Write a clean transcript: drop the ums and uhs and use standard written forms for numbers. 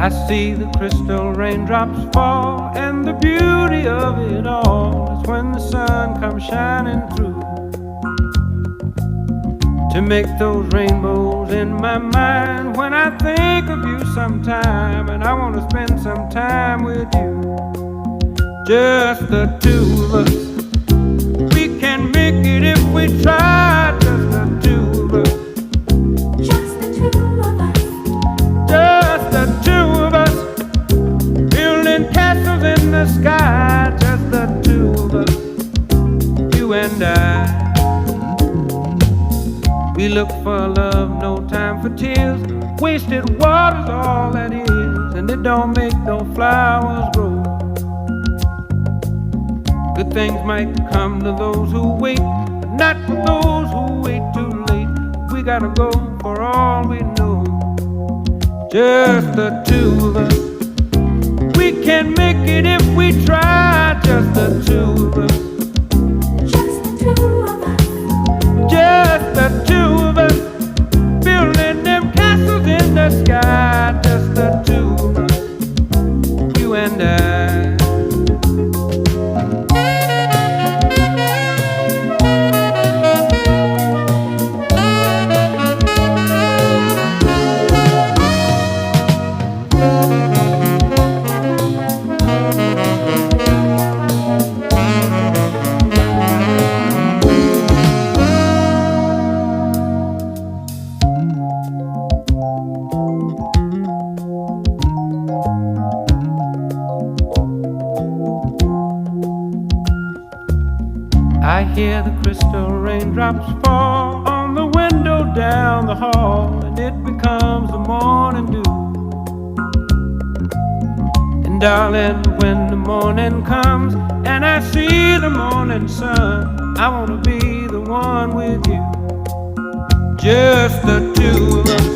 I see the crystal raindrops fall, and the beauty of it all is when the sun comes shining through to make those rainbows in my mind. When I think of you sometime, and I want to spend some time with you, just the two of us. We can make it if we try, just the two of us. Just the two of us. Just the two of us, building castles in the sky. Just the two of us, you and I. We look for love, no time for tears. Wasted water's all that is, and it don't make no flowers grow. Good things might come to those who wait, but not for those who wait too late. We gotta go for all we know. Just the two of us. We can make it if we try. Just the two of us. Just the two of us. Just the two of us, building them castles in the sky. Just the two of us, you and I. I hear the crystal raindrops fall on the window down the hall, and it becomes the morning dew. And darling, when the morning comes and I see the morning sun, I wanna be the one with you. Just the two of us.